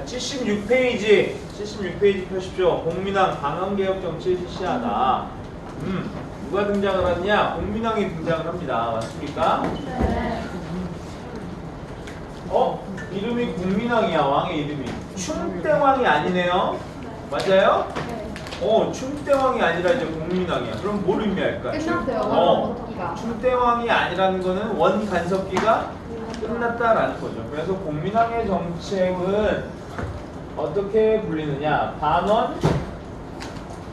76페이지 76페이지 펴십시오. 공민왕 방언개혁 정치를 실시하다. 누가 등장을 하느냐? 공민왕이 등장을 합니다. 맞습니까? 네. 이름이 공민왕이야. 왕의 이름이 충땡왕이 아니네요. 맞아요? 충땡왕이 아니라 이제 공민왕이야. 그럼 뭘 의미할까? 끝났어요. 원간섭기가. 충땡왕이 아니라는 거는 원간섭기가 끝났다라는 거죠. 그래서 공민왕의 정책은 어떻게 불리느냐? 반원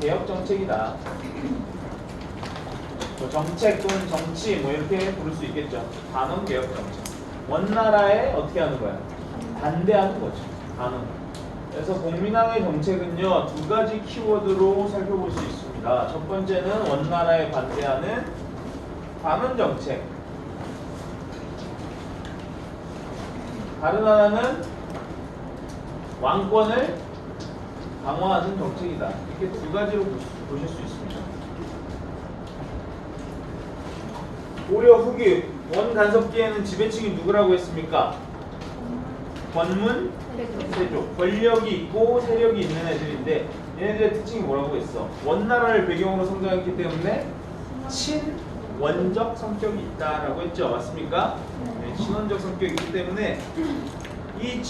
개혁 정책이다. 뭐 정책 또는 정치 뭐 이렇게 부를 수 있겠죠. 반원 개혁 정책. 원나라에 어떻게 하는 거야? 반대하는 거죠. 반원. 그래서 공민왕의 정책은요, 두 가지 키워드로 살펴볼 수 있습니다. 첫 번째는 원나라에 반대하는 반원 정책. 다른 하나는 왕권을 강화하는 정책이다. 이렇게 두 가지로 보실 수 있습니다. 고려 후기 원간섭기에는 지배층이 누구라고 했습니까? 권문, 세족. 권력이 있고 세력이 있는 애들인데 얘네들의 특징이 뭐라고 했어? 원나라를 배경으로 성장했기 때문에 친원적 성격이 있다라고 했죠. 맞습니까? 네, 친원적 성격이 있기 때문에 이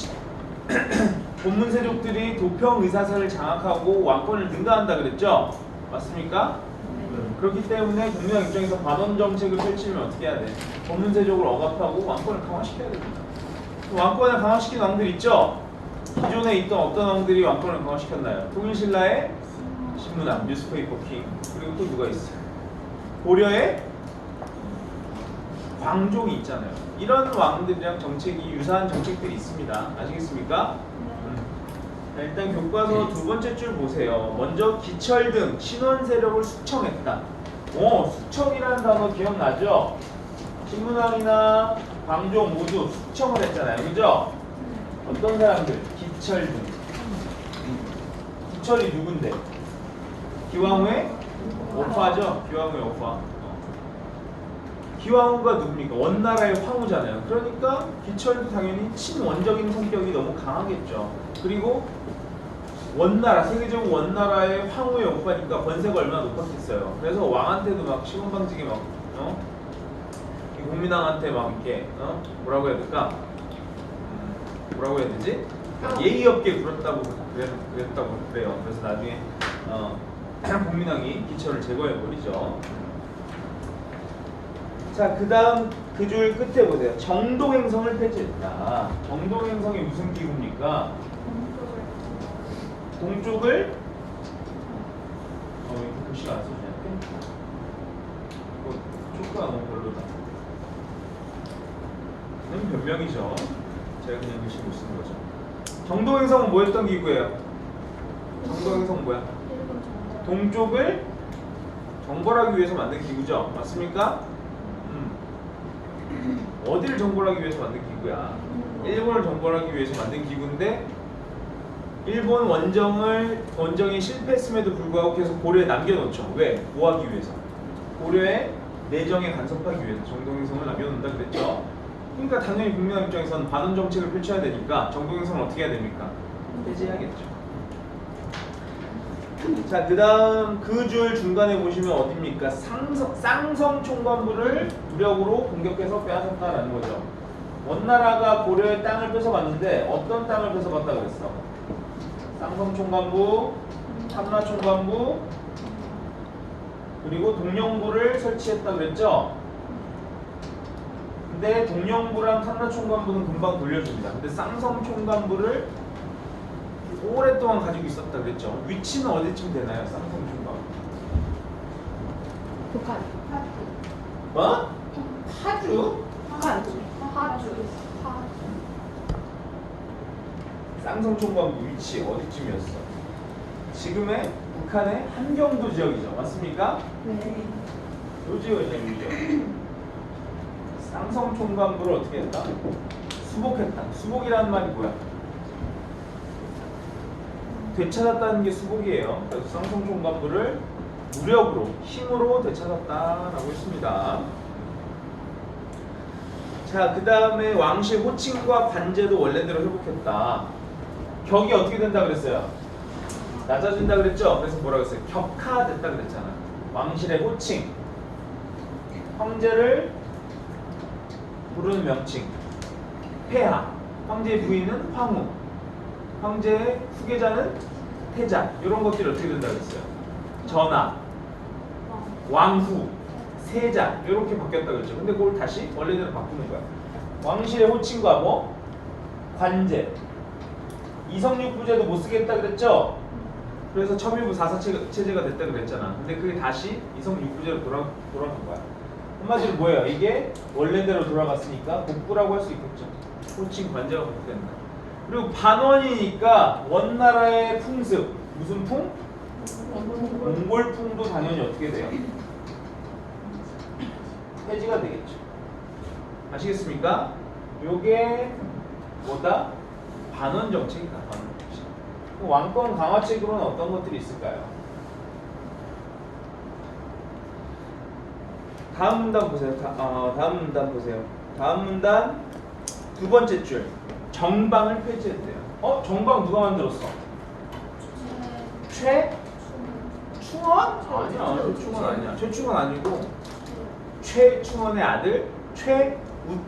권문 세족들이 도평 의사사를 장악하고 왕권을 능가한다 그랬죠. 맞습니까? 그렇기 때문에 국민왕 입장에서 반원 정책을 펼치면 어떻게 해야 돼? 권문 세족을 억압하고 왕권을 강화시켜야 됩니다. 왕권을 강화시킨 왕들 있죠? 기존에 있던 어떤 왕들이 왕권을 강화시켰나요? 통일신라의 신문왕, 뉴스페이퍼 킹. 그리고 또 누가 있어요? 고려의 광종이 있잖아요. 이런 왕들이랑 정책이 유사한 정책들이 있습니다. 아시겠습니까? 자, 일단 교과서 두 번째 줄 보세요. 먼저 기철 등 신원 세력을 숙청했다. 숙청이라는 단어 기억나죠? 신문왕이나 광종 모두 숙청을 했잖아요. 그죠? 어떤 사람들? 기철 등. 기철이 누군데? 기왕후의 오파죠? 기왕후의 오파. 기왕후가 누굽니까? 원나라의 황후잖아요. 그러니까 기철도 당연히 친원적인 성격이 너무 강하겠죠. 그리고 원나라, 세계적 원나라의 황후의 오빠니까 권세가 얼마나 높았겠어요. 그래서 왕한테도 막 시건방지게 막 국민왕한테 막 이렇게 뭐라고 해야 될까? 뭐라고 해야 되지? 예의 없게 굴었다고 그래요. 그래서 나중에 국민왕이 기철을 제거해 버리죠. 자, 그 다음 그 줄 끝에 보세요. 정동행성을 폐지했다. 정동행성이 무슨 기구입니까? 동쪽을 왜 이렇게 글씨가 안 써지냐? 초크가 너무 별로다. 이건 변명이죠. 제가 그냥 글씨 못 쓰는 거죠. 정동행성은 뭐였던 기구예요? 정동행성은 뭐야? 동쪽을 정벌하기 위해서 만든 기구죠. 맞습니까? 어디를 정벌하기 위해서 만든 기구야? 일본을 정벌하기 위해서 만든 기구인데 일본 원정이 실패했음에도 불구하고 계속 고려에 남겨놓죠. 왜? 보호하기 위해서. 고려의 내정에 간섭하기 위해서 정동행성을 남겨놓는다 그랬죠. 그러니까 당연히 국민왕 입장에서는 반원 정책을 펼쳐야 되니까 정동행성을 어떻게 해야 됩니까? 폐지해야겠죠. 자, 그 다음 그 줄 중간에 보시면 어딥니까? 쌍성 총관부를 무력으로 공격해서 빼앗았다라는 거죠. 원나라가 고려의 땅을 뺏어갔는데 어떤 땅을 뺏어갔다 그랬어? 쌍성 총관부, 탐라 총관부, 그리고 동령부를 설치했다 그랬죠? 근데 동령부랑 탐라 총관부는 금방 돌려줍니다. 근데 쌍성 총관부를 오랫동안 가지고 있었다 그랬죠. 위치는 어디쯤 되나요? 쌍성 총관부. 북한. 뭐? 파주? 북한. 파주. 쌍성 총관부 위치 어디쯤이었어? 지금의 북한의 한경도 지역이죠. 맞습니까? 네. 요 지역이죠, 요 지역. 쌍성 총관부를 어떻게 했다? 수복했다. 수복이라는 말이 뭐야? 되찾았다는 게 수복이에요. 그래서 쌍성 총관부를 무력으로, 힘으로 되찾았다라고 했습니다. 자, 그 다음에 왕실 호칭과 관제도 원래대로 회복했다. 격이 어떻게 된다 그랬어요? 낮아진다 그랬죠? 그래서 뭐라 그랬어요? 격하됐다 그랬잖아. 왕실의 호칭, 황제를 부르는 명칭, 폐하, 황제의 부인은 황후, 황제의 후계자는 태자. 이런 것들이 어떻게 된다 그랬어요? 전하, 왕후, 세자 이렇게 바뀌었다 그랬죠. 근데 그걸 다시 원래대로 바꾸는 거야. 왕실의 호칭과 뭐 관제, 이성육부제도 못 쓰겠다 그랬죠. 그래서 첨일부 4사 체제가 됐다 그랬잖아. 근데 그게 다시 이성육부제로 돌아간 거야. 한마디로 뭐예요? 이게 원래대로 돌아갔으니까 복구라고 할 수 있겠죠. 호칭 관제가 복구된다. 그리고 반원이니까 원나라의 풍습, 무슨 풍? 몽골풍도 당연히 어떻게 돼요? 폐지가 되겠죠. 아시겠습니까? 요게 뭐다? 반원 정책이다. 반원 정책. 왕권 강화책으로는 어떤 것들이 있을까요? 다음 문단 보세요. 다음 문단 보세요. 다음 문단 두 번째 줄. 정방을 폐지했대요. 정방 누가 만들었어? 최충원? 아니야. 최충원 아니야. 최충원 아니고 최충원의 아들 최우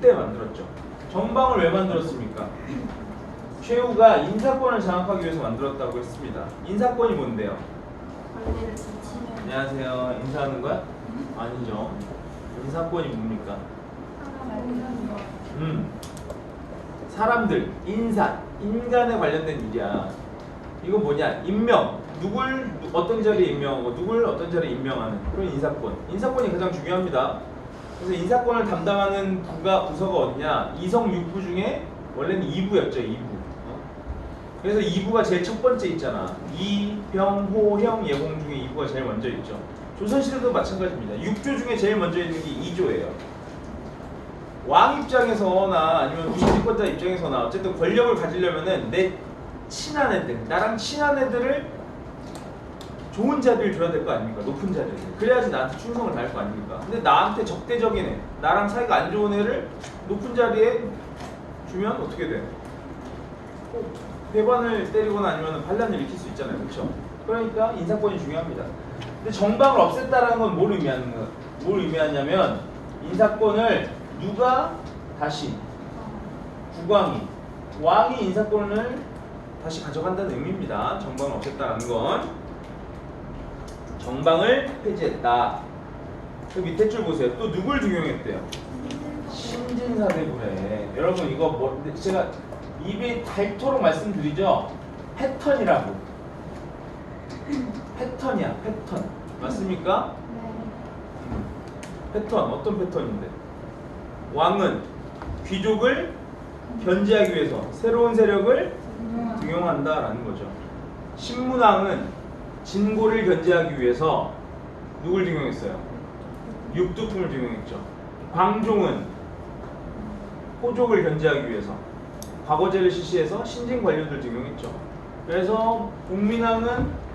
때 만들었죠. 정방을 왜 만들었습니까? 최우가 인사권을 장악하기 위해서 만들었다고 했습니다. 인사권이 뭔데요? 안녕하세요. 인사하는 거야? 아니죠. 인사권이 뭡니까? 사람들, 인간에 관련된 일이야. 이거 뭐냐? 임명. 누굴 어떤 자리에 임명하고 누굴 어떤 자리에 임명하는 그런 인사권. 인사권이 가장 중요합니다. 그래서 인사권을 담당하는 부서가 어디냐? 이성육부 중에 원래는 2부였죠. 2부. 그래서 2부가 제일 첫 번째 있잖아. 이병호형 예공 중에 2부가 제일 먼저 있죠. 조선시대도 마찬가지입니다. 6조 중에 제일 먼저 있는 게 2조예요. 왕 입장에서나 아니면 우신집권자 입장에서나 어쨌든 권력을 가지려면은 내 친한 애들, 나랑 친한 애들을 좋은 자리를 줘야 될 거 아닙니까? 높은 자리를. 그래야지 나한테 충성을 다할 거 아닙니까? 근데 나한테 적대적인 애, 나랑 사이가 안 좋은 애를 높은 자리에 주면 어떻게 돼? 배반을 때리거나 아니면 반란을 일으킬 수 있잖아요. 그렇죠? 그러니까 인사권이 중요합니다. 근데 정방을 없앴다라는 건 뭘 의미하냐면 인사권을 누가 다시 국왕이 왕이 인사권을 다시 가져간다는 의미입니다. 정방을 없앴다라는 건 정방을 폐지했다. 그 밑에 줄 보세요. 또 누굴 등용했대요? 신진사대부래. 여러분 이거 뭐 제가 입이 닳도록 말씀드리죠. 패턴이라고. 패턴이야. 패턴. 맞습니까? 패턴. 어떤 패턴인데? 왕은 귀족을 견제하기 위해서 새로운 세력을 등용한다라는 거죠. 신문왕은 진고를 견제하기 위해서 누굴 등용했어요? 육두품을 등용했죠. 광종은 호족을 견제하기 위해서 과거제를 실시해서 신진 관료들 등용했죠. 그래서 복민왕은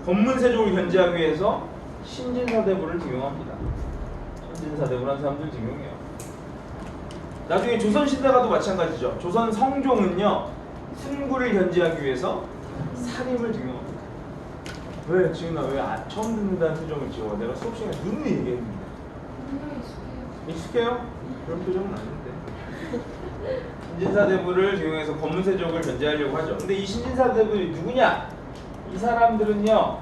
검문세족을 견제하기 위해서 신진사대부를 등용합니다. 신진사대부라는 사람들 등용해요. 나중에 조선시대가도 마찬가지죠. 조선 성종은요 훈구를 견제하기 위해서 사림을 등용합니다. 왜 지은아 왜 처음 듣는다는 표정을 지어? 내가 수업 시간에 누누이 얘기했는데. 익숙해요? 그런 표정은 아닌데. 신진사대부를 등용해서 검문세족을 견제하려고 하죠. 근데 이 신진사대부들이 누구냐? 이 사람들은요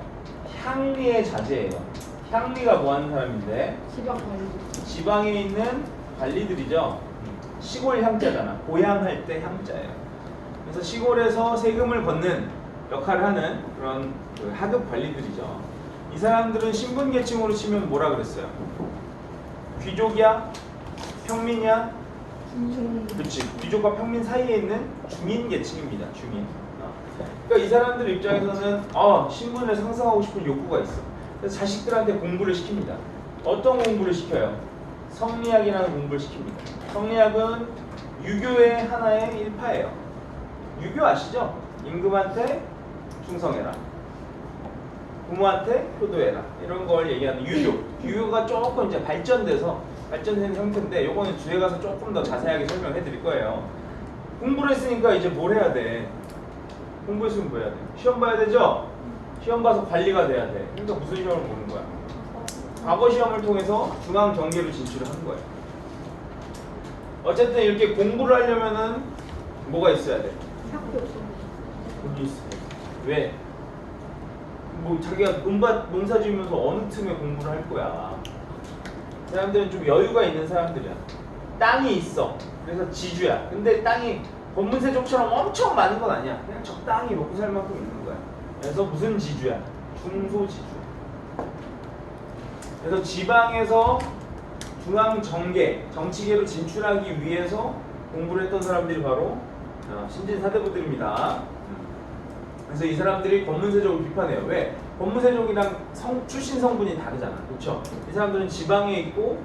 향리의 자제예요. 향리가 뭐 하는 사람인데? 지방에 있는 관리들이죠. 시골 향자잖아. 고향할 때 향자예요. 그래서 시골에서 세금을 걷는 역할을 하는 그런 그 하급 관리들이죠. 이 사람들은 신분 계층으로 치면 뭐라 그랬어요? 귀족이야? 평민이야? 그렇지. 귀족과 평민 사이에 있는 중인 계층입니다. 중인. 그러니까 이 사람들 입장에서는 신분을 상승하고 싶은 욕구가 있어. 그래서 자식들한테 공부를 시킵니다. 어떤 공부를 시켜요? 성리학이라는 공부를 시킵니다. 성리학은 유교의 하나의 일파예요. 유교 아시죠? 임금한테 충성해라. 부모한테 효도해라. 이런 걸 얘기하는 유교. 유교가 조금 이제 발전된 형태인데 요거는 뒤에 가서 조금 더 자세하게 설명해 드릴 거예요. 공부를 했으니까 이제 뭘 해야 돼? 공부했으면 뭐 해야 돼? 시험 봐야 되죠? 시험 봐서 관리가 돼야 돼. 그러니까 무슨 시험을 보는 거야? 과거 시험을 통해서 중앙 경계로 진출을 하는 거야. 어쨌든 이렇게 공부를 하려면은 뭐가 있어야 돼? 돈이 있어야 돼. 왜? 뭐 자기가 농사 지으면서 어느 틈에 공부를 할 거야. 사람들은 좀 여유가 있는 사람들이야. 땅이 있어. 그래서 지주야. 근데 땅이 권문세족처럼 엄청 많은 건 아니야. 그냥 적당히 먹고 살 만큼 있는 거야. 그래서 무슨 지주야? 중소지주. 그래서 지방에서 중앙 정계, 정치계로 진출하기 위해서 공부를 했던 사람들이 바로 신진 사대부들입니다. 그래서 이 사람들이 권문세족을 비판해요. 왜? 권문세족이랑 출신 성분이 다르잖아. 그렇죠? 이 사람들은 지방에 있고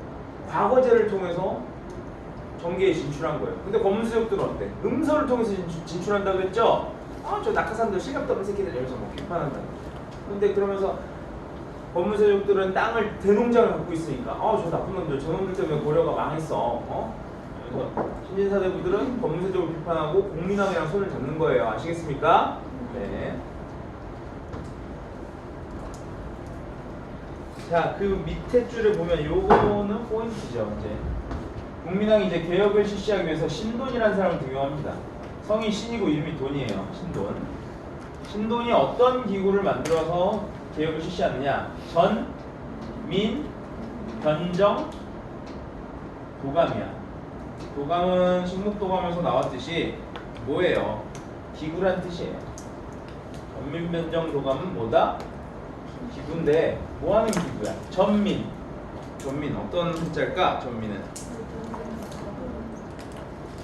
과거제를 통해서 정계에 진출한 거예요. 근데 권문세족들은 어때? 음서를 통해서 진출한다고 했죠? 저 낙하산들 실력도 없는 새끼들 여기서 뭐 비판한다. 근데 그러면서 권문세족들은 땅을 대농장을 갖고 있으니까 저 나쁜 놈들, 저 놈들 때문에 고려가 망했어. 그래서 신진사대부들은 권문세족을 비판하고 공민왕이랑 손을 잡는 거예요. 아시겠습니까? 네. 자, 그 밑에 줄에 보면 요거는 포인트죠. 이제 국민왕이 이제 개혁을 실시하기 위해서 신돈이라는 사람을 등용합니다. 성이 신이고 이름이 돈이에요. 신돈. 신돈이 어떤 기구를 만들어서 개혁을 실시하느냐? 전, 민, 변정, 도감이야. 도감은 식목도감에서 나왔듯이 뭐예요? 기구란 뜻이에요. 전민, 변정, 도감은 뭐다? 기구인데 뭐 하는 기구야? 전민. 전민 어떤 한자일까? 전민은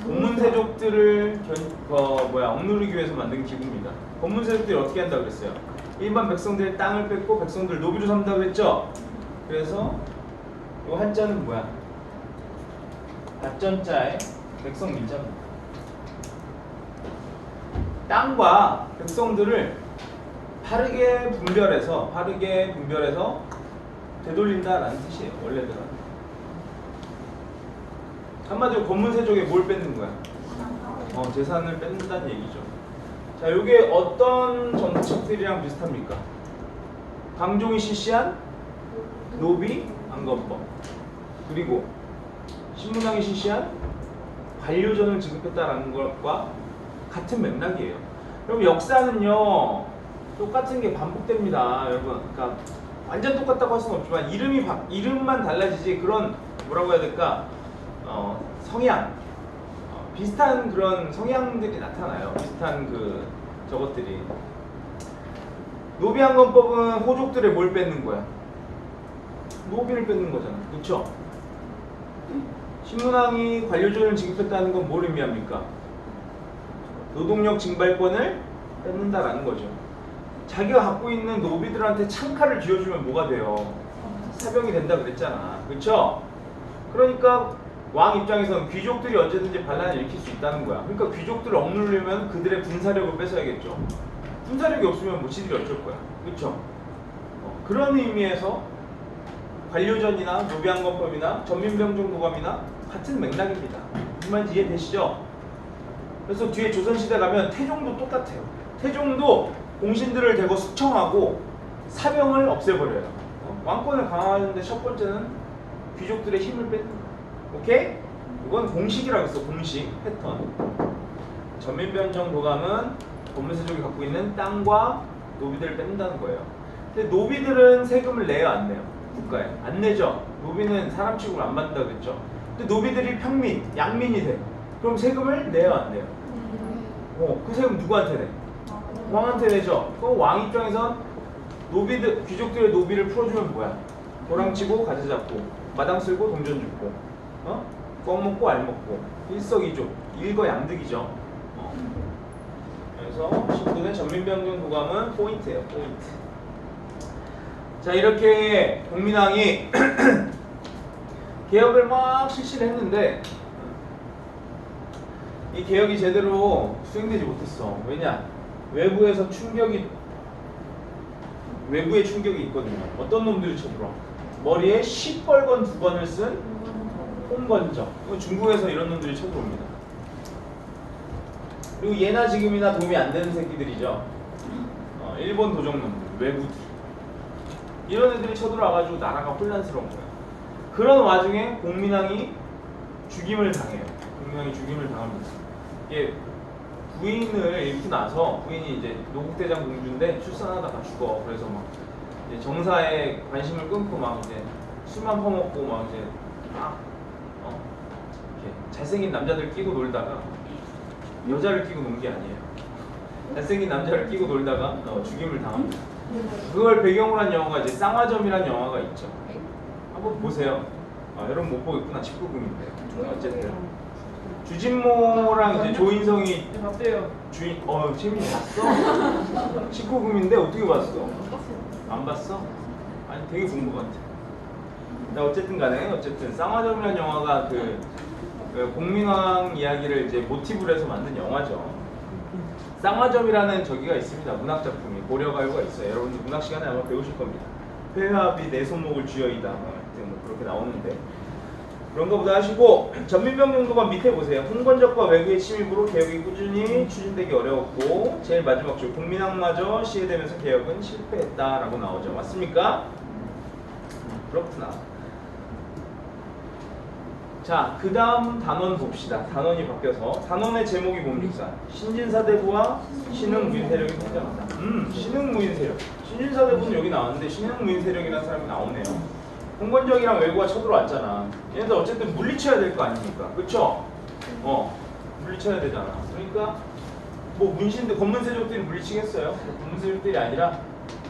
권문세족들을 억누르기 위해서 만든 기구입니다. 권문세족들이 어떻게 한다고 그랬어요? 일반 백성들의 땅을 뺏고 백성들 노비로 삼다고 했죠? 그래서 이 한자는 뭐야? 낮전자에 백성 민자입니다. 땅과 백성들을 바르게 분별해서 되돌린다라는 뜻이에요. 원래들은. 한마디로 권문세족에 뭘 뺏는 거야? 재산을 뺏는다는 얘기죠. 자, 이게 어떤 정책들이랑 비슷합니까? 강종이 실시한 노비 안건법, 그리고 신문왕이 실시한 관료전을 지급했다라는 것과 같은 맥락이에요. 그럼 역사는요 똑같은 게 반복됩니다, 여러분. 그러니까 완전 똑같다고 할 수는 없지만 이름만 달라지지 그런 뭐라고 해야 될까? 성향, 비슷한 그런 성향들이 나타나요. 비슷한 저것들이. 노비안건법은 호족들의 뭘 뺏는 거야? 노비를 뺏는 거잖아. 그렇죠? 신문왕이 관료전을 지급했다는 건 뭘 의미합니까? 노동력 징발권을 뺏는다라는 거죠. 자기가 갖고 있는 노비들한테 창칼을 쥐어주면 뭐가 돼요? 사병이 된다 그랬잖아. 그렇죠? 그러니까 왕 입장에서는 귀족들이 언제든지 반란을 일으킬 수 있다는 거야. 그러니까 귀족들을 억누르려면 그들의 군사력을 뺏어야겠죠. 군사력이 없으면 뭐 지들이 어쩔 거야. 그렇죠? 그런 의미에서 관료전이나 노비안건법이나 전민병정도감이나 같은 맥락입니다. 무슨 말인지 이해되시죠? 그래서 뒤에 조선시대 가면 태종도 똑같아요. 태종도 공신들을 대거 숙청하고 사병을 없애버려요. 왕권을 강화하는데 첫 번째는 귀족들의 힘을 뺏는 거예요. 오케이? 이건 공식이라고 했어. 공식 패턴. 전민변정도감은 권문세족이 갖고 있는 땅과 노비들을 뺏는다는 거예요. 근데 노비들은 세금을 내요, 안 내요? 국가에 안 내죠. 노비는 사람 취급을 안 받는다 그랬죠. 근데 노비들이 평민, 양민이 돼. 그럼 세금을 내요, 안 내요? 그 세금 누구한테 내? 왕한테 내죠. 그럼 왕 입장에선 귀족들의 노비를 풀어주면 뭐야? 도랑치고 가지 잡고 마당 쓸고 동전 줍고 껌 먹고 알 먹고 일석이조 일거양득이죠. 그래서 신분의 전민병정도감은 포인트예요. 포인트. 자, 이렇게 공민왕이 개혁을 막 실시를 했는데 이 개혁이 제대로 수행되지 못했어. 왜냐? 외부의 충격이 있거든요. 어떤 놈들이 쳐들어? 머리에 시뻘건 두건을 쓴 홍건적. 중국에서 이런 놈들이 쳐들어옵니다. 그리고 예나 지금이나 도움이 안 되는 새끼들이죠. 일본 도적놈들, 외구들. 이런 애들이 쳐들어와가지고 나라가 혼란스러운 거야. 그런 와중에 공민왕이 죽임을 당해요. 공민왕이 죽임을 당합니다. 이게 부인을 잃고 나서 부인이 이제 노국대장 공주인데 출산하다가 죽어. 그래서 막 이제 정사에 관심을 끊고 막 이제 술만 퍼먹고 막 이제 막 이렇게 잘생긴 남자들 끼고 놀다가 여자를 끼고 논 게 아니에요. 잘생긴 남자를 끼고 놀다가 죽임을 당합니다. 그걸 배경으로 한 영화가 이제 쌍화점이라는 영화가 있죠. 한번 보세요. 여러분 못 보겠구나. 19금인데. 어쨌든 주진모랑 이제 조인성이 봤대요. 주인 재민이 봤어? 19금인데 어떻게 봤어? 안 봤어? 아니 되게 본 것 같아. 근데 어쨌든 간에 쌍화점이라는 영화가 그 공민왕 이야기를 이제 모티브로 해서 만든 영화죠. 쌍화점이라는 저기가 있습니다. 문학 작품이 고려가요가 있어요. 여러분들 문학 시간에 아마 배우실 겁니다. 회화비 내 손목을 쥐어이다 뭐 그렇게 나오는데 그런 거보다 하시고 전민병 정도만 밑에 보세요. 홍건적과 외교의 침입으로 개혁이 꾸준히 추진되기 어려웠고 제일 마지막 줄 국민학마저 시해되면서 개혁은 실패했다라고 나오죠. 맞습니까? 그렇구나. 자, 그 다음 단원 봅시다. 단원이 바뀌어서 단원의 제목이 뭡니까? 신진사대부와 신흥무인세력이 등장한다. 신흥무인세력. 신진사대부는 여기 나왔는데 신흥무인세력이라는 사람이 나오네요. 홍건적이랑 외구가 쳐들어왔잖아. 얘네들 어쨌든 물리쳐야 될 거 아닙니까? 그쵸? 물리쳐야 되잖아. 그러니까 뭐 문신들, 검문세력들이 물리치겠어요? 검문세력들이 아니라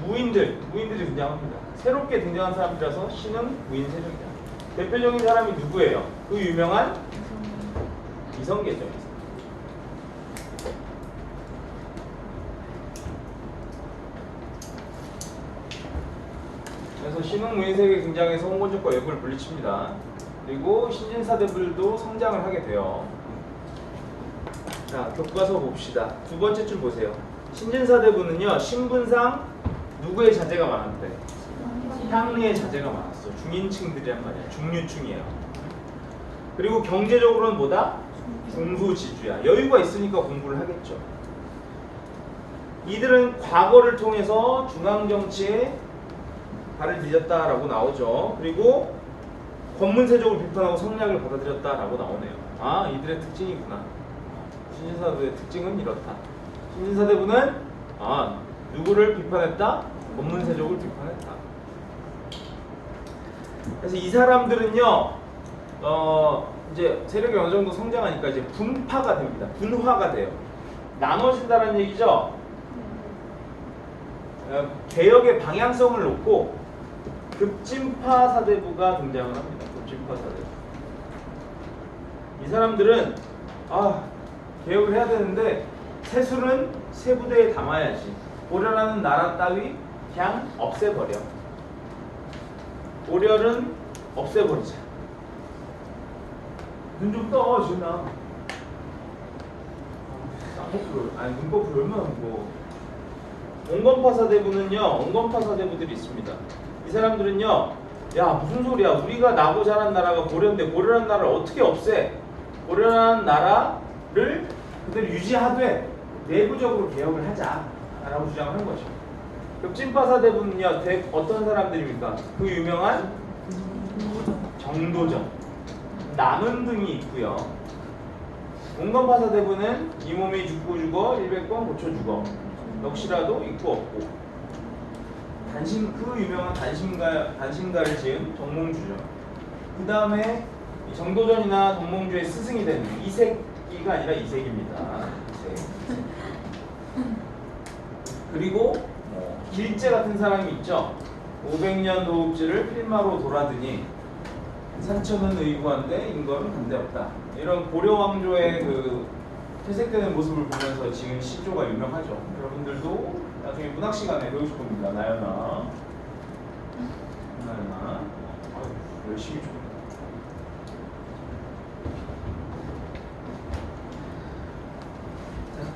무인들이 등장합니다. 새롭게 등장한 사람들이라서 신흥무인세력이다. 대표적인 사람이 누구예요? 그 유명한 이성계죠. 그래서 신흥무인세력이 등장해서 홍건적과 외구를 물리칩니다. 그리고 신진사대부들도 성장을 하게 돼요. 자, 교과서 봅시다. 두 번째 줄 보세요. 신진사대부는요, 신분상 누구의 자제가 많았대? 향리의 자제가 많았어. 중인층들이란 말이야. 중류층이에요. 그리고 경제적으로는 뭐다? 중부지주야. 여유가 있으니까 공부를 하겠죠. 이들은 과거를 통해서 중앙정치에 발을 디뎠다라고 나오죠. 그리고 권문세족을 비판하고 성략을 받아들였다라고 나오네요. 아, 이들의 특징이구나. 신진사대부의 특징은 이렇다. 신진사대부는 누구를 비판했다? 권문세족을 비판했다. 그래서 이 사람들은요, 이제 세력이 어느 정도 성장하니까 이제 분파가 됩니다. 분화가 돼요. 나눠진다는 얘기죠. 개혁의 방향성을 놓고 급진파 사대부가 등장을 합니다. 급진파 사대부. 이 사람들은 개혁을 해야 되는데 세술은 세 부대에 담아야지. 고려라는 나라 따위 그냥 없애버려. 고려는 없애버리자. 눈 좀 떠, 지은아. 눈꺼풀 얼마나 무거워. 온건파 사대부는요, 온건파 사대부들이 있습니다. 이 사람들은요, 야, 무슨 소리야. 우리가 나고 자란 나라가 고려인데 고려라는 나라를 어떻게 없애? 고려라는 나라를 그대로 유지하되 내부적으로 개혁을 하자. 라고 주장을 한 거죠. 급진파 사대부는요, 어떤 사람들입니까? 그 유명한 정도전, 남은 등이 있고요. 온건파 사대부는 이 몸이 죽고 죽어 100번 고쳐 죽어. 역시라도 있고 없고. 그 유명한 단심가를 지은 정몽주죠. 그 다음에 정도전이나 정몽주의 스승이 된 이색기가 아니라 이색입니다. 그리고 길제 같은 사람이 있죠. 500년 도읍지를 필마로 돌아드니 산천은 의구한데 인거는 간대없다. 이런 고려 왕조의 그 퇴색되는 모습을 보면서 지은 시조가 유명하죠. 여러분들도 나중에 문학 시간에 배우실 겁니다. 나연아. 열심히 좀.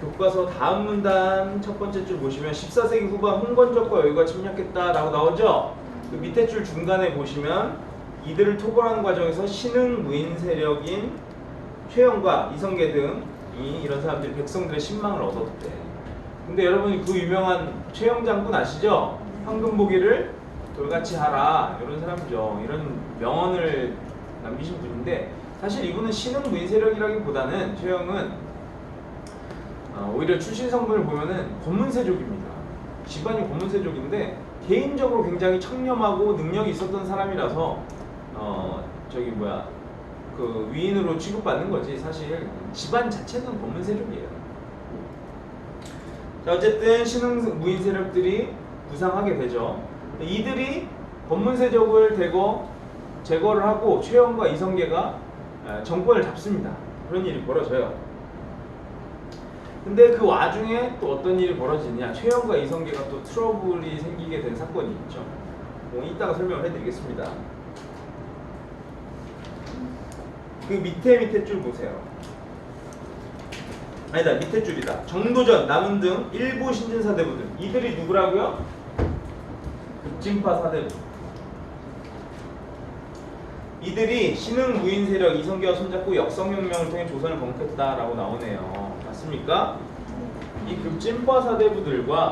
교과서 다음 문단 첫 번째 줄 보시면 14세기 후반 홍건적과 여유가 침략했다라고 나오죠. 그 밑에 줄 중간에 보시면 이들을 토벌하는 과정에서 신흥 무인 세력인 최영과 이성계 등 이런 사람들이 백성들의 신망을 얻었대. 근데 여러분이 그 유명한 최영 장군 아시죠? 황금보기를 돌같이 하라 이런 사람이죠. 이런 명언을 남기신 분인데 사실 이분은 신흥 무인 세력이라기보다는 최영은 오히려 출신 성분을 보면은 권문세족입니다. 집안이 권문세족인데 개인적으로 굉장히 청렴하고 능력이 있었던 사람이라서 그 위인으로 취급받는 거지. 사실 집안 자체는 권문세족이에요. 자, 어쨌든 신흥 무인 세력들이 부상하게 되죠. 이들이 권문세족을 제거를 하고 최영과 이성계가 정권을 잡습니다. 그런 일이 벌어져요. 근데 그 와중에 또 어떤 일이 벌어지냐? 최영과 이성계가 또 트러블이 생기게 된 사건이 있죠. 이따가 설명을 해드리겠습니다. 그 밑에 줄 보세요. 아니다, 밑에 줄이다. 정도전, 남은등 일부 신진사대부들. 이들이 누구라고요? 급진파 사대부. 이들이 신흥 무인 세력 이성계와 손잡고 역성혁명을 통해 조선을 건국했다라고 나오네요. 맞습니까? 이 급진파 사대부들과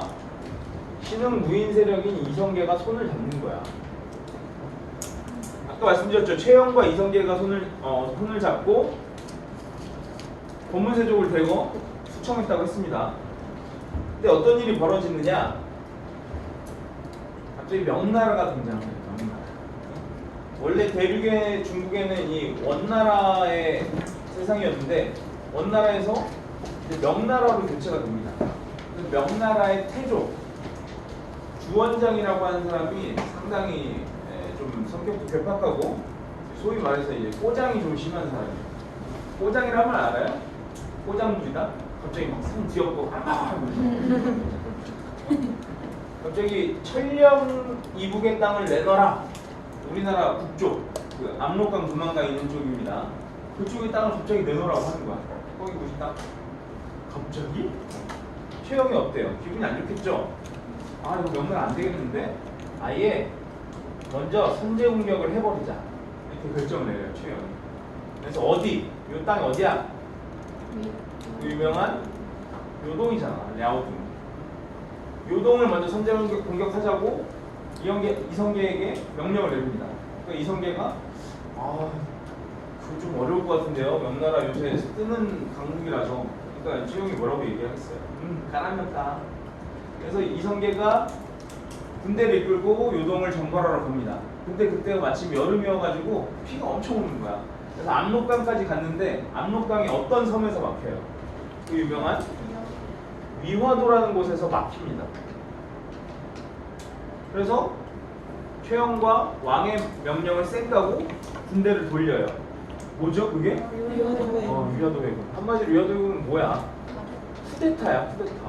신흥 무인 세력인 이성계가 손을 잡는 거야. 아까 말씀드렸죠. 최영과 이성계가 손을 잡고 권문세족을 대거 수청했다고 했습니다. 근데 어떤 일이 벌어지느냐? 갑자기 명나라가 등장합니다. 명나라. 원래 대륙의 중국에는 이 원나라의 세상이었는데 원나라에서 명나라로 교체가 됩니다. 그래서 명나라의 태조 주원장이라고 하는 사람이 상당히 좀 성격도 괴팍하고 소위 말해서 이제 꼬장이 좀 심한 사람이에요. 꼬장이라면 알아요? 꼬장부리다? 갑자기 막 산 뒤엎고 갑자기 천령 이북의 땅을 내놔라. 우리나라 북쪽 그 압록강 두만강 있는 쪽입니다. 그쪽의 땅을 갑자기 내놓으라고 하는 거야. 거기 보시다. 갑자기? 최영이 어때요? 기분이 안 좋겠죠? 아 이거 명나라 안 되겠는데? 아예 먼저 선제 공격을 해버리자 이렇게 결정을 내려요. 최영이. 그래서 어디? 이 땅이 어디야? 그 유명한 요동이잖아. 랴오동. 요동을 먼저 선제 공격하자고 이성계에게 명령을 내립니다. 그러니까 이성계가 그거 좀 어려울 것 같은데요. 명나라 요새 뜨는 강국이라서. 그러니까 최영이 뭐라고 얘기하겠어요. 까라면 까. 그래서 이성계가 군대를 이끌고 요동을 정벌하러 갑니다. 근데 그때가 마침 여름이어가지고 비가 엄청 오는 거야. 그래서 압록강까지 갔는데 압록강이 어떤 섬에서 막혀요? 그 유명한 위화도라는 곳에서 막힙니다. 그래서 최영과 왕의 명령을 쌩까고 군대를 돌려요. 뭐죠 그게? 위화도 회군. 한마디로 위화도 회군은 뭐야? 쿠데타야, 쿠데타.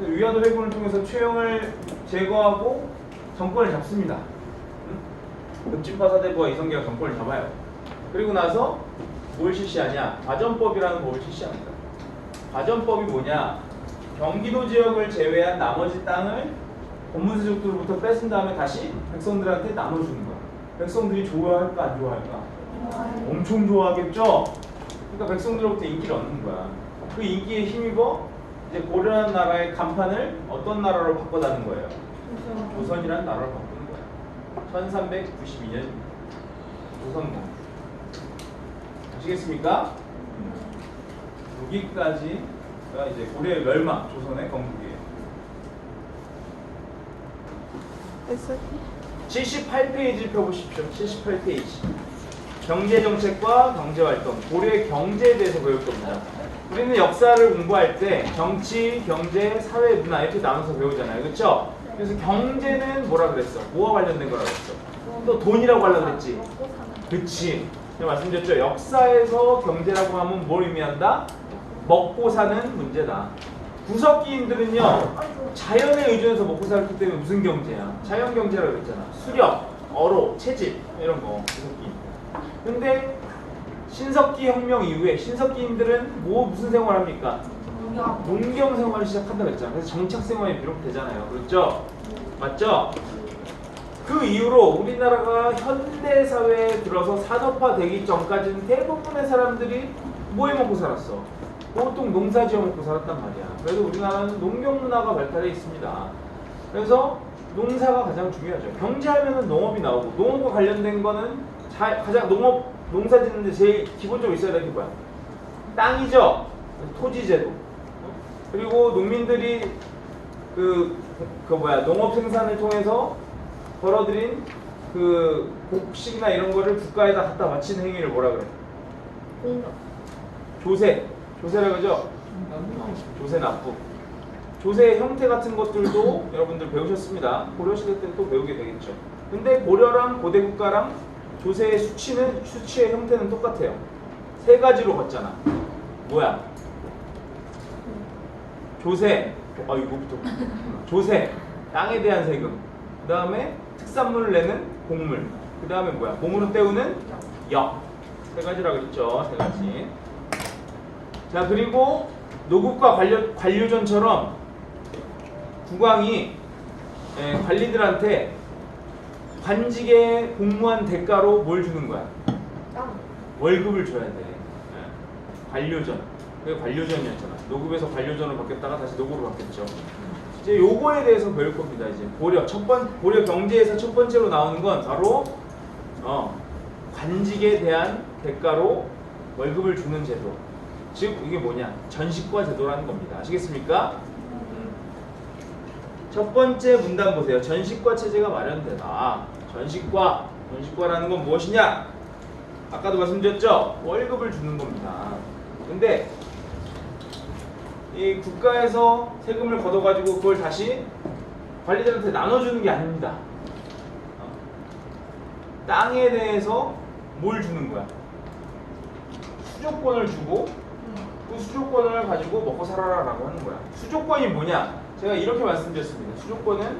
위화도 회군을 통해서 최영을 제거하고 정권을 잡습니다. 급진파 사대부와 이성계가 정권을 잡아요. 그리고 나서 뭘 실시하냐? 과전법이라는 법을 실시합니다. 과전법이 뭐냐? 경기도 지역을 제외한 나머지 땅을 권문세족들로부터 뺏은 다음에 다시 백성들한테 나눠주는 거야. 백성들이 좋아할까 안 좋아할까? 엄청 좋아하겠죠? 그러니까 백성들로부터 인기를 얻는 거야. 그 인기에 힘입어 이제 고려한 나라의 간판을 어떤 나라로 바꿔다는 거예요? 조선이라는 나라로 바꾸는 거야. 1392년 조선공. 아시겠습니까? 여기까지가 이제 고려의 멸망, 조선의 건국이에요. 78페이지 펴보십시오. 78페이지. 경제정책과 경제활동, 고려의 경제에 대해서 배울 겁니다. 우리는 역사를 공부할 때 정치, 경제, 사회, 문화 이렇게 나눠서 배우잖아요. 그렇죠? 그래서 경제는 뭐라 그랬어? 뭐와 관련된 거라 그랬어? 또 돈이라고 하려고 그랬지? 그치. 제가 말씀드렸죠. 역사에서 경제라고 하면 뭘 의미한다? 먹고 사는 문제다. 구석기인들은요, 자연에 의존해서 먹고 살기 때문에 무슨 경제야? 자연 경제라고 그랬잖아. 수렵, 어로, 채집 이런 거 구석기인들. 근데 신석기 혁명 이후에 신석기인들은 무슨 생활을 합니까? 농경 생활을 시작한다 그랬잖아. 그래서 정착 생활이 비롯되잖아요. 그렇죠? 맞죠? 그 이후로 우리나라가 현대 사회에 들어서 산업화 되기 전까지는 대부분의 사람들이 뭐 해 먹고 살았어? 보통 농사 지어 먹고 살았단 말이야. 그래서 우리나라는 농경 문화가 발달해 있습니다. 그래서 농사가 가장 중요하죠. 경제하면은 농업이 나오고 농업과 관련된 거는 가장 농사 짓는데 제일 기본적으로 있어야 되는 게 뭐야? 땅이죠. 토지제도. 그리고 농민들이 농업 생산을 통해서 벌어들인 그 곡식이나 이런 거를 국가에다 갖다 바치는 행위를 뭐라 그래? 공격. 조세라고 하죠? 조세 납부. 조세의 형태 같은 것들도 여러분들 배우셨습니다. 고려시대 때는 또 배우게 되겠죠. 근데 고려랑 고대 국가랑 조세의 수치의 형태는 똑같아요. 세 가지로 걷잖아. 뭐야? 조세, 이거부터. 조세, 땅에 대한 세금. 그 다음에 특산물을 내는 곡물. 그 다음에 뭐야? 몸으로 때우는 역. 세 가지라고 했죠. 세 가지. 자, 그리고 노국과 관료전처럼 국왕이 관리들한테 관직에 복무한 대가로 뭘 주는 거야? 땅. 월급을 줘야 돼. 관료전. 그게 관료전이었잖아. 노급에서 관료전으로 바뀌었다가 다시 노급으로 바뀌었죠. 이제 요거에 대해서 배울 겁니다. 이제 고려 경제에서 첫 번째로 나오는 건 바로 관직에 대한 대가로 월급을 주는 제도. 즉 이게 뭐냐? 전식과 제도라는 겁니다. 아시겠습니까? 첫 번째 문단 보세요. 전식과 체제가 마련되다. 전식과라는 건 무엇이냐? 아까도 말씀드렸죠? 월급을 주는 겁니다. 근데 이 국가에서 세금을 걷어가지고 그걸 다시 관리들한테 나눠주는 게 아닙니다. 땅에 대해서 뭘 주는 거야? 수조권을 주고 그 수조권을 가지고 먹고 살아라 라고 하는 거야. 수조권이 뭐냐? 제가 이렇게 말씀드렸습니다. 수조권은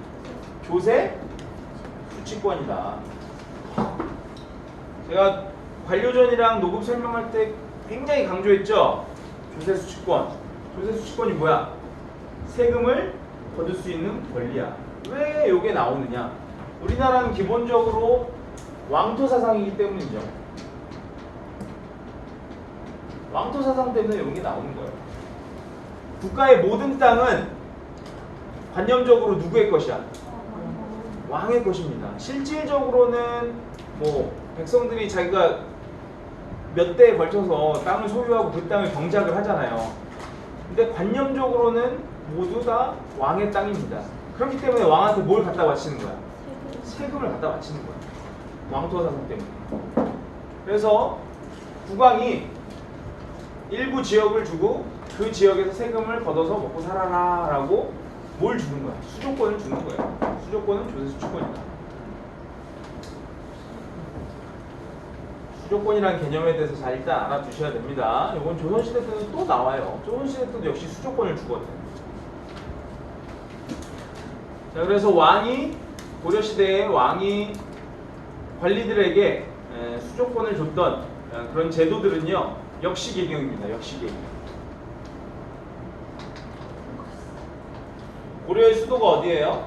조세 수치권이다. 제가 관료전이랑 노급 설명할 때 굉장히 강조했죠? 조세 수치권. 조세 수치권이 뭐야? 세금을 거둘 수 있는 권리야. 왜 이게 나오느냐? 우리나라는 기본적으로 왕토 사상이기 때문이죠. 왕토 사상 때문에 이런 게 나오는 거예요. 국가의 모든 땅은 관념적으로 누구의 것이야? 왕의 것입니다. 실질적으로는 뭐 백성들이 자기가 몇 대에 걸쳐서 땅을 소유하고 그 땅을 경작을 하잖아요. 근데 관념적으로는 모두 다 왕의 땅입니다. 그렇기 때문에 왕한테 뭘 갖다 바치는 거야? 세금을 갖다 바치는 거야. 왕토 사상 때문에. 그래서 국왕이 일부 지역을 주고 그 지역에서 세금을 걷어서 먹고 살아라 라고 뭘 주는 거야? 수조권을 주는 거예요. 수조권은 조세 수치권이다. 수조권이라는 개념에 대해서 잘 일단 알아두셔야 됩니다. 이건 조선시대 때는 또 나와요. 조선시대 때도 역시 수조권을 주거든. 자, 그래서 고려시대에 왕이 관리들에게 수조권을 줬던 그런 제도들은요, 역시개경입니다. 역시개경. 고려의 수도가 어디예요?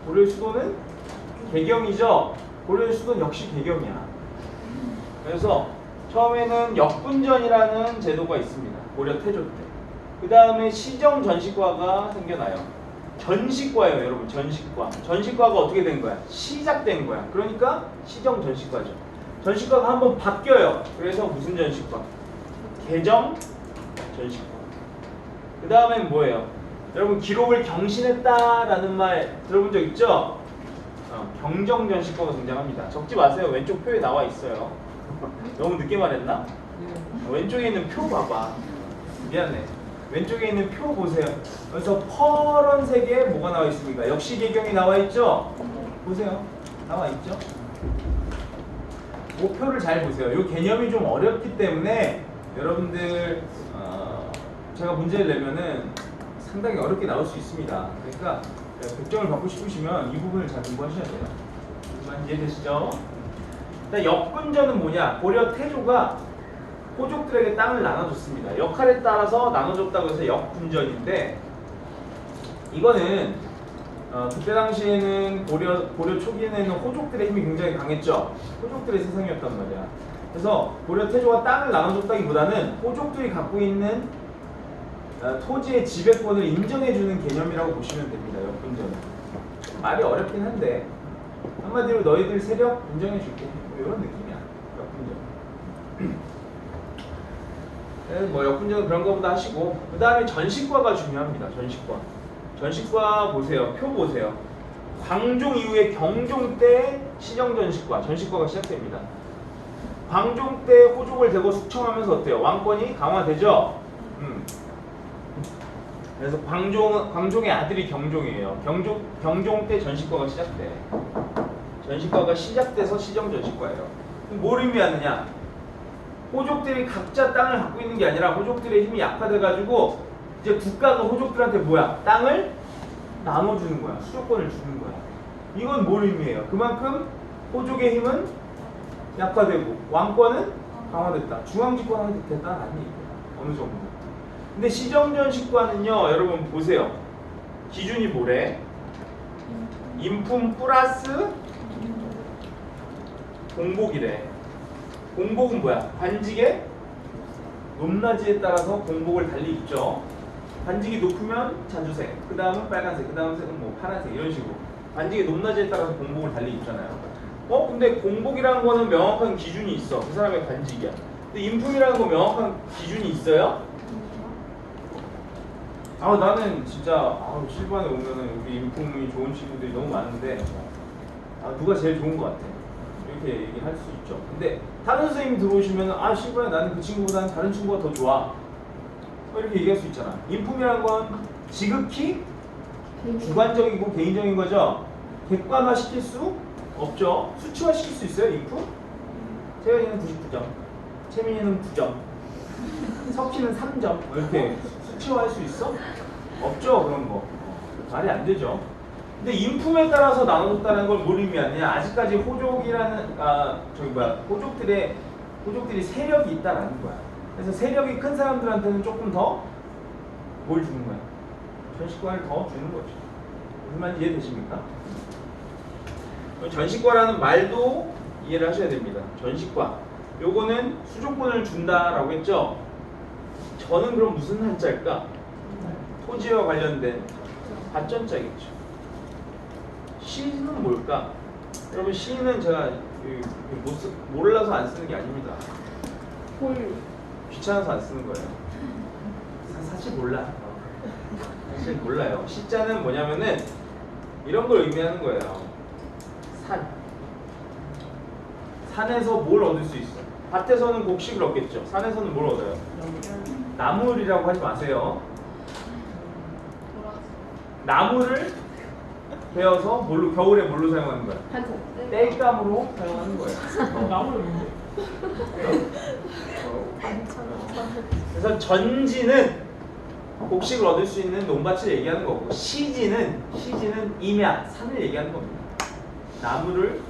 고려의 수도는 개경이죠. 고려의 수도는 역시 개경이야. 그래서 처음에는 역분전이라는 제도가 있습니다. 고려 태조 때. 그 다음에 시정전식과가 생겨나요. 전식과예요, 여러분. 전식과. 전식과가 어떻게 된 거야? 시작된 거야. 그러니까 시정전식과죠. 전식과가 한번 바뀌어요. 그래서 무슨 전식과? 개정전식과. 그 다음엔 뭐예요? 여러분 기록을 경신했다라는 말 들어본 적 있죠? 경정전식과가 등장합니다. 적지 마세요. 왼쪽 표에 나와 있어요. 너무 늦게 말했나? 왼쪽에 있는 표 봐봐. 미안해. 왼쪽에 있는 표 보세요. 그래서 파란색에 뭐가 나와 있습니까? 역시개경이 나와 있죠? 보세요. 나와 있죠? 목표를 잘 보세요. 이 개념이 좀 어렵기 때문에 여러분들 제가 문제를 내면은 상당히 어렵게 나올 수 있습니다. 그러니까 100점을 받고 싶으시면 이 부분을 잘 공부하셔야 돼요. 이해되시죠? 일단 역분전은 뭐냐? 고려 태조가 호족들에게 땅을 나눠줬습니다. 역할에 따라서 나눠줬다고 해서 역분전인데, 이거는 그때 당시에는 고려 초기에는 호족들의 힘이 굉장히 강했죠. 호족들의 세상이었단 말이야. 그래서 고려 태조가 땅을 나눠줬다기보다는 호족들이 갖고 있는 토지의 지배권을 인정해주는 개념이라고 보시면 됩니다. 역분전은. 말이 어렵긴 한데 한마디로 너희들 세력 인정해줄게. 뭐 이런 느낌이야. 역분전. 뭐 역분전은 그런 거보다 하시고 그 다음에 전식과가 중요합니다. 전식과 보세요. 표 보세요. 광종 이후에 경종 때 시정전식과 전식과가 시작됩니다. 광종 때 호족을 대거 숙청하면서 어때요? 왕권이 강화되죠? 그래서 광종의 아들이 경종이에요. 경종 때 전식과가 시작돼. 전식과가 시작돼서 시정전식과예요. 뭘 의미하느냐? 호족들이 각자 땅을 갖고 있는 게 아니라 호족들의 힘이 약화돼가지고 이제 국가가 호족들한테 뭐야? 땅을 나눠주는 거야. 수조권을 주는 거야. 이건 뭘 의미해요? 그만큼 호족의 힘은 약화되고 왕권은 강화됐다. 중앙집권이 됐다는 아닌 얘기예요. 어느 정도. 근데 시정전식과는요, 여러분 보세요. 기준이 뭐래? 인품 플러스 공복이래. 공복은 뭐야? 관직의 높낮이에 따라서 공복을 달리 입죠. 관직이 높으면 잔주색, 그 다음은 빨간색, 그 다음은 뭐 파란색 이런 식으로 관직의 높낮이에 따라서 공복을 달리 입잖아요. 근데 공복이라는 거는 명확한 기준이 있어. 그 사람의 관직이야. 근데 인품이라는 거 명확한 기준이 있어요? 나는 진짜 실반에 오면은 여기 인품이 좋은 친구들이 너무 많은데 누가 제일 좋은 것 같아. 이렇게 얘기할 수 있죠. 근데 다른 선생님이 들어오시면 실반에 나는 그 친구보다는 다른 친구가 더 좋아. 이렇게 얘기할 수 있잖아. 인품이라는 건 지극히 주관적이고 개인적인 거죠. 객관화 시킬 수 없죠. 수치화 시킬 수 있어요, 인품? 태연이는 99점, 채민이는 9점, 석희는 3점. 이렇게 수치화할 수 있어? 없죠, 그런 거. 말이 안 되죠. 근데 인품에 따라서 나눠줬다는 걸 뭘 의미하느냐? 아직까지 호족이라는 호족들이 세력이 있다라는 거야. 그래서 세력이 큰 사람들한테는 조금 더 뭘 주는 거야? 전식과를 더 주는 거죠. 무슨 말인지 이해되십니까? 전식과라는 말도 이해를 하셔야 됩니다. 전식과. 요거는 수조권을 준다라고 했죠? 저는 그럼 무슨 한자일까? 토지와 관련된 받전자겠죠. 시는 뭘까? 여러분 시는 제가 몰라서 안 쓰는 게 아닙니다. 귀찮아서 안 쓰는 거예요. 사실 몰라. 사실 몰라요. 시자는 뭐냐면은 이런 걸 의미하는 거예요. 산에서 뭘 얻을 수 있어? 밭에서는 곡식을 얻겠죠. 산에서는 뭘 얻어요? 나물이라고 하지 마세요. 나무를 베어서 겨울에 뭘로 사용하는 거야? 땔감으로 사용하는 거예요. 나무를 뭔데? 그래서 전지는 곡식을 얻을 수 있는 논밭을 얘기하는 거고 시지는 임야, 산을 얘기하는 겁니다. 나무를